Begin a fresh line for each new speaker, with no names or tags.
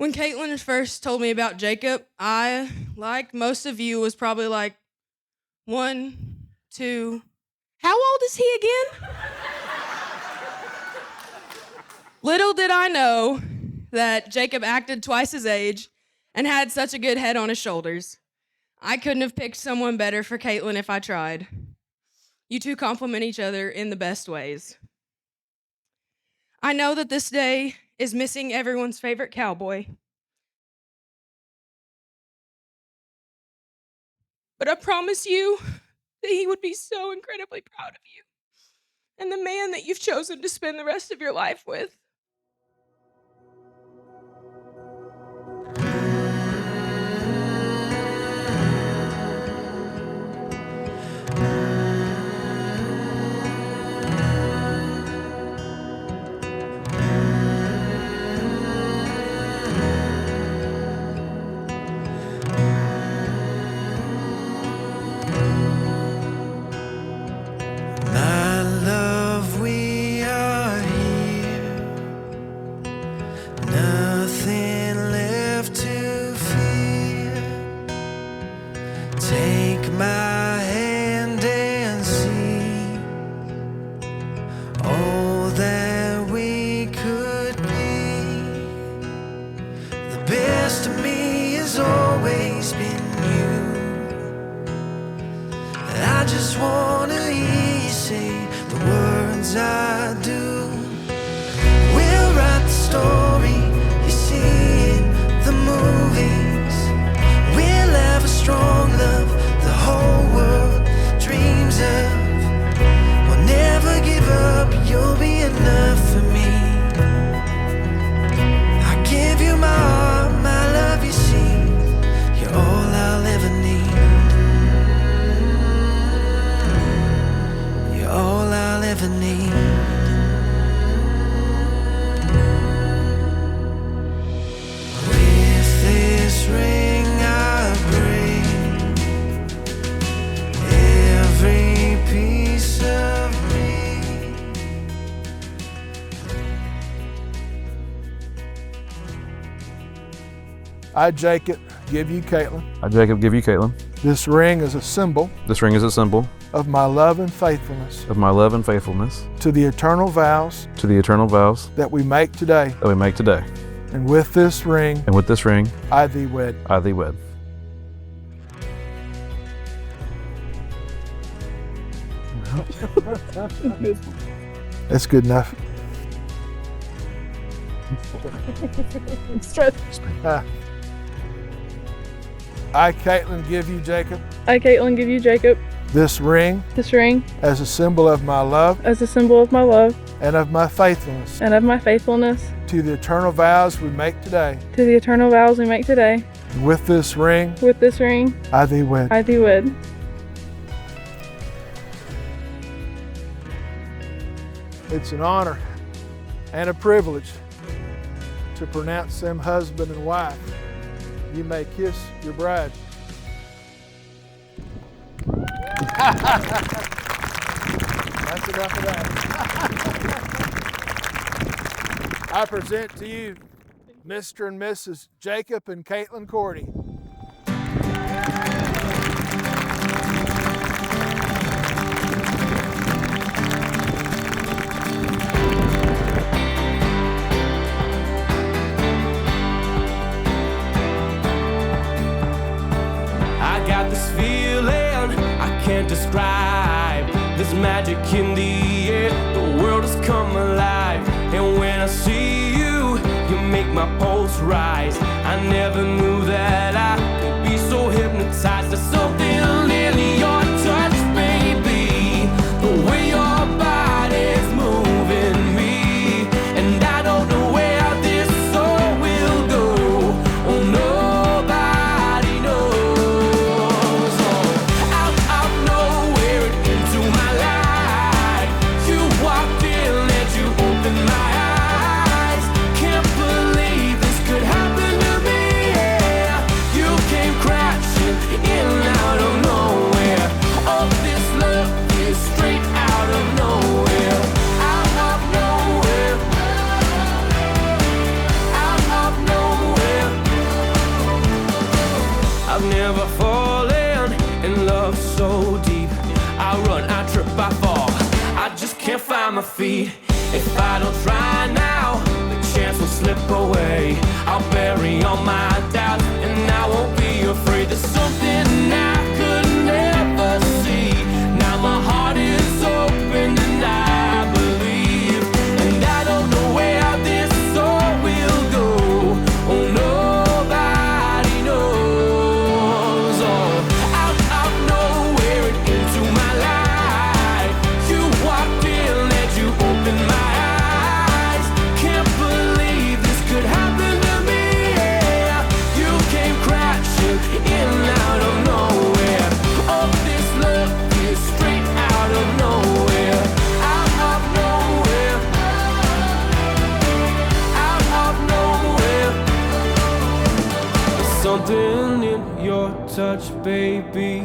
When Katelin first told me about Jacob, I, like most of you, was probably like, 1, 2. How old is he again? Little did I know that Jacob acted twice his age and had such a good head on his shoulders. I couldn't have picked someone better for Katelin if I tried. You two complement each other in the best ways. I know that this day is missing everyone's favorite cowboy. But I promise you that he would be so incredibly proud of you and the man that you've chosen to spend the rest of your life with.
I, Jacob, give you Katelin.
I, Jacob, give you Katelin.
This ring is a symbol.
This ring is a symbol
of my love and faithfulness.
Of my love and faithfulness.
To the eternal vows.
To the eternal vows.
That we make today.
That we make today.
And with this ring.
And with this ring.
I thee wed.
I thee wed.
That's good enough. I, Katelin, give you Jacob.
I, Katelin, give you Jacob.
This ring.
This ring.
As a symbol of my love.
As a symbol of my love.
And of my faithfulness.
And of my faithfulness.
To the eternal vows we make today.
To the eternal vows we make today.
And with this ring.
With this ring.
I thee wed.
I thee wed.
It's an honor and a privilege to pronounce them husband and wife. You may kiss your bride. That's enough of that. I present to you Mr. and Mrs. Jacob and Katelin Cordy.
Can't describe this magic in the air. The world has come alive, and when I see you, you make my pulse rise. I never knew that I could be so hypnotized. There's something in your touch, baby, the way your body's moving me, and I don't know where this soul will go. Oh, nobody knows. Out of nowhere into my life, you walked in and you opened my eyes. Can't believe this could happen to me. Yeah, you came crashing in can't find my feet. If I don't try now, the chance will slip away. I'll bury all my doubts and I won't be afraid. There's something I could never see. Now my heart is open and I believe, and I don't know where this all will go. Oh, nobody knows. Oh, out of nowhere and into my life, you walked in and you opened my eyes. Can't believe this could happen to me. Yeah. You came crashing in out of nowhere. Oh, this love is straight out of nowhere. Out of nowhere. Out of nowhere. There's something in your touch, baby.